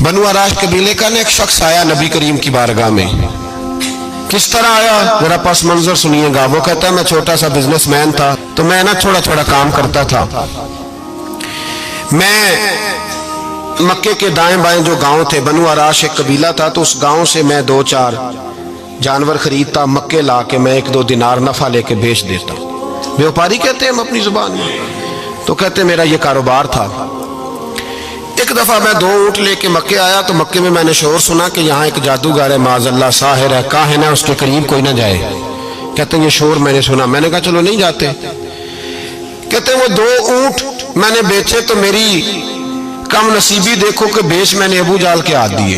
बनु आराश कबीले का एक शख्स आया नबी करीम की बारगाह में। किस तरह आया जरा पस मंजर सुनिएगा। वो कहता है मैं छोटा सा बिजनेसमैन था, तो मैं ना थोड़ा थोड़ा काम करता था। मैं मक्के के दाएं बाएं जो गांव थे, बनु आराश एक कबीला था, तो उस गांव से मैं 2-4 जानवर खरीदता, मक्के ला के मैं 1-2 दिनार नफा लेके बेच देता। व्यापारी कहते हैं हम अपनी जुबान में, तो कहते मेरा ये कारोबार था। एक दफा मैं 2 ऊंट लेके मक्के आया, तो मक्के में मैंने शोर सुना कि यहाँ एक जादूगर है, माज़अल्लाह साहिर है, काहिन है, उसके करीब कोई ना जाए। कहते हैं ये शोर मैंने सुना। मैंने कहा चलो नहीं जाते। कहते हैं वो 2 ऊंट मैंने बेचे तो मेरी कम नसीबी देखो कि बेच मैंने अबू जाल के हाथ दिए।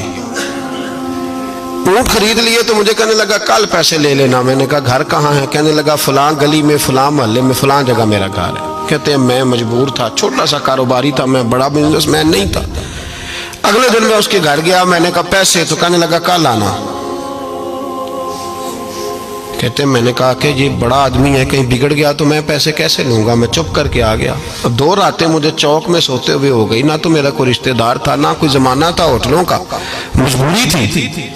ऊंट खरीद लिए तो मुझे कहने लगा कल पैसे ले लेना। मैंने कहा घर कहाँ है? कहने लगा फलां गली में, फलां मोहल्ले में, फलां जगह मेरा घर है। कहते हैं मैं मजबूर था, छोटा सा कारोबारी था, मैं बड़ा बिजनेसमैन नहीं था। अगले दिन मैं उसके घर गया, मैंने कहा पैसे, तो कहने लगा कल आना। कहते हैं मैंने कहा कि ये बड़ा आदमी है, कहीं बिगड़ गया तो मैं पैसे कैसे लूंगा। मैं चुप करके आ गया। अब 2 रातें मुझे चौक में सोते हुए हो गई। ना तो मेरा कोई रिश्तेदार था, ना कोई जमाना था होटलों का, मजबूरी थी।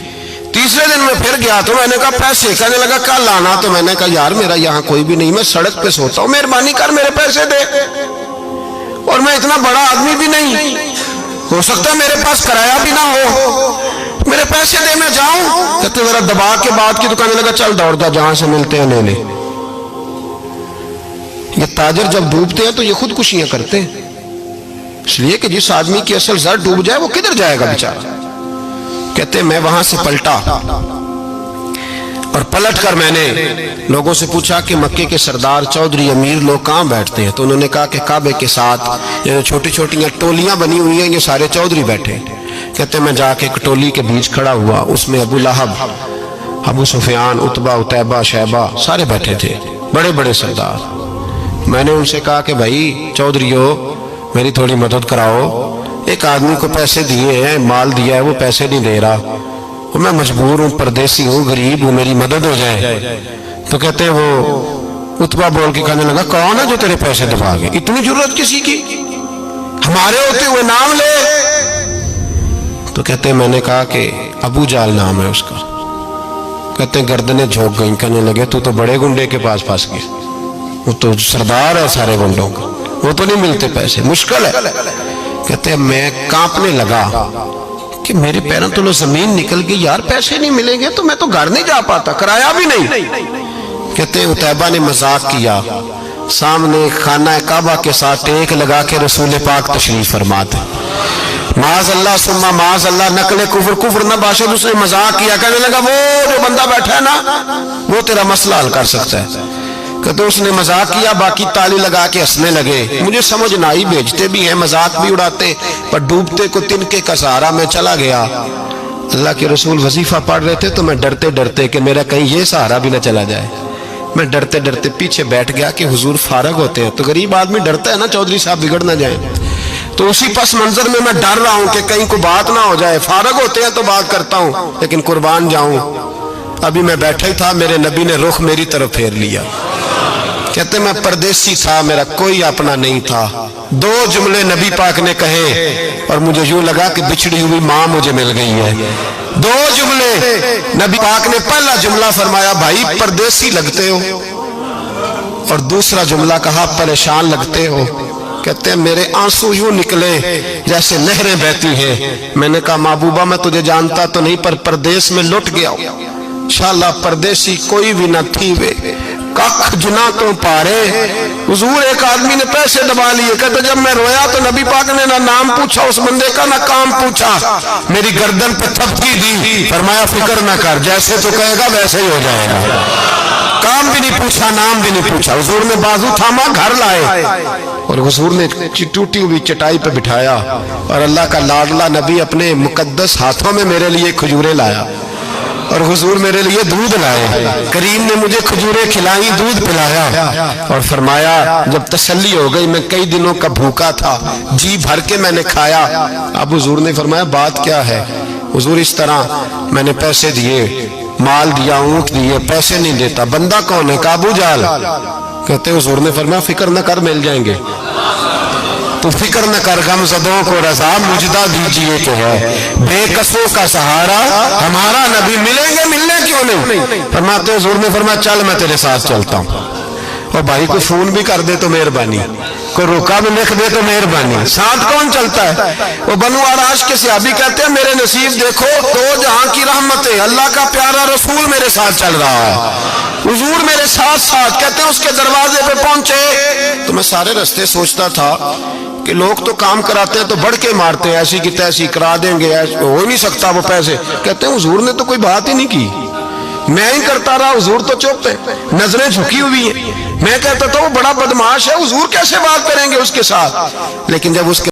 तीसरे दिन मैं फिर गया तो मैंने कहा पैसे, कहने लगा कल आना। तो मैंने कहा यार मेरा यहाँ कोई भी नहीं, मैं सड़क पे सोता हूँ, मेहरबानी कर मेरे पैसे दे। और मैं इतना बड़ा आदमी भी नहीं, हो सकता है मेरे पास किराया भी ना हो, मेरे पैसे दे मैं जाऊं। कहते जरा दबा के बात की। तो कहने लगा चल दौड़ जा, जहां से मिलते हैं ले ले। ये ताजर जब डूबते हैं तो ये खुदकुशियां करते हैं, इसलिए कि जिस आदमी की असल जर डूब जाए वो किधर जाएगा बेचारा। कहते मैं वहां से पलटा और पलट कर मैंने लोगों से पूछा कि मक्के के सरदार, चौधरी, अमीर लोग कहाँ बैठते हैं। तो उन्होंने कहा कि काबे के साथ ये छोटी छोटी टोलियां बनी हुई हैं, ये सारे चौधरी बैठे। कहते मैं जाके एक टोली के बीच खड़ा हुआ, उसमें अबू लहब, अबू सुफियान, उतबा, उतैबा, शैबा सारे बैठे थे, बड़े बड़े सरदार। मैंने उनसे कहा कि भाई चौधरियों मेरी थोड़ी मदद कराओ, एक आदमी को पैसे दिए हैं, माल दिया है, वो पैसे नहीं दे रहा, और मैं मजबूर हूँ, परदेसी हूँ, गरीब हूँ, मेरी मदद हो जाए। तो कहते हैं वो उतबा बोल के कहने लगा कौन है जो तेरे पैसे दबा गए? इतनी जरूरत किसी की? हमारे होते हुए नाम ले। तो कहते हैं मैंने कहा कि अबू जाल नाम है उसका। कहते हैं गर्दनें झोंक गई। कहने लगे तू तो बड़े गुंडे के पास फंस गया, वो तो सरदार है सारे गुंडों का, वो तो नहीं मिलते पैसे, मुश्किल है। कहते हैं मैं कांपने लगा कि मेरे पैरों तो जमीन निकल गई, यार पैसे नहीं मिलेंगे तो मैं तो घर नहीं जा पाता, किराया भी नहीं। कहते हैं उतैबा ने मजाक किया, सामने खाना काबा के साथ टेक लगा के रसूल पाक तशरीफ फरमाते, माज अल्लाह सुम्मा माज अल्लाह, नकले कुफर, कुफर न बाशद। उसने मजाक किया, कहने लगा वो जो बंदा बैठा है ना वो तेरा मसला हल कर सकता है। कहते उसने मजाक किया, बाकी ताली लगा के हंसने लगे। मुझे समझ ना आई, भेजते भी हैं, मजाक भी उड़ाते, पर डूबते को तिनके का सहारा मैं चला गया। अल्लाह के रसूल वजीफा पढ़ रहे थे तो मैं डरते डरते कि मेरा कहीं ये सहारा भी ना चला जाए, मैं डरते डरते पीछे बैठ गया कि हुजूर फारग होते हैं। तो गरीब आदमी डरता है ना चौधरी साहब बिगड़ ना जाए, तो उसी पस मंजर में मैं डर रहा हूं कि कहीं को बात ना हो जाए। फारग होते हैं तो बात करता हूं, लेकिन कुर्बान जाऊं। अभी मैं बैठा ही था, मेरे नबी ने रुख मेरी तरफ फेर लिया। कहते मैं परदेसी था, मेरा कोई अपना नहीं था। 2 जुमले नबी पाक ने कहे और मुझे यूं लगा कि बिछड़ी हुई मां मुझे मिल गई है। 2 जुमले नबी पाक ने, पहला जुमला फरमाया भाई परदेसी लगते हो, और दूसरा जुमला कहा परेशान लगते हो। कहते हैं मेरे आंसू यूं निकले जैसे नहरें बहती हैं। मैंने कहा महबूबा मैं तुझे जानता तो नहीं, पर परदेश में लुट गया इंशाअल्लाह, परदेसी कोई भी न थी वे कख जुना तो पारे। हुजूर एक आदमी ने पैसे दबा लिए। कहते जब मैं रोया तो नबी पाक ने ना नाम पूछा उस बंदे का, ना काम पूछा, मेरी गर्दन पे थपकी दी, फरमाया फिक्र ना कर, जैसे तो कहेगा वैसे ही हो जाएगा। काम भी नहीं पूछा, नाम भी नहीं पूछा, हुजूर ने बाजू थामा, घर लाए और हुजूर ने टूटी हुई चटाई पे बिठाया, और अल्लाह का लाडला नबी अपने मुकद्दस हाथों में मेरे लिए खजूरें लाया, और हुजूर मेरे लिए दूध लाए। करीम ने मुझे खजूरें खिलाई, दूध पिलाया, और फरमाया जब तसल्ली हो गई, मैं कई दिनों का भूखा था, जी भर के मैंने खाया। अब हुजूर ने फरमाया बात क्या है? हुजूर इस तरह मैंने पैसे दिए, माल दिया, ऊंट दिए, पैसे नहीं देता, बंदा कौन है? अबू जाल। कहते हुजूर ने फरमाया फिक्र न कर, मिल जाएंगे। تو فکر نہ کر غم زدوں کو رضا مجدہ دیجئے کہ ہے بے کسوں کا سہارا ہمارا نبی، ملیں گے ملنے کیوں نہیں؟ فرماتے حضور نے فرمایا چل میں تیرے ساتھ چلتا ہوں، اور بھائی کو فون بھی کر دے تو مہربانی، کوئی روکا بھی لکھ دے تو مہربانی، ساتھ کون چلتا ہے؟ وہ بنو آراش کے صحابی کہتے ہیں میرے نصیب دیکھو، دو جہاں کی رحمتیں، اللہ کا پیارا رسول میرے ساتھ چل رہا ہے، حضور میرے ساتھ ساتھ، کہتے ہیں اس کے دروازے پہ پہنچے تو میں سارے رستے سوچتا تھا کہ لوگ تو کام کراتے ہیں تو بڑھ کے مارتے ہیں، ایسی کی تیسی کرا دیں گے، ہو ہی نہیں سکتا وہ پیسے، کہتے ہیں حضور نے تو کوئی بات ہی نہیں کی، میں ہی کرتا رہا، حضور تو چپ ہے، نظریں جھکی ہوئی ہیں، میں کہتا تھا وہ بڑا بدماش ہے، حضور کیسے بات کریں گے اس کے ساتھ؟ لیکن جب اس کے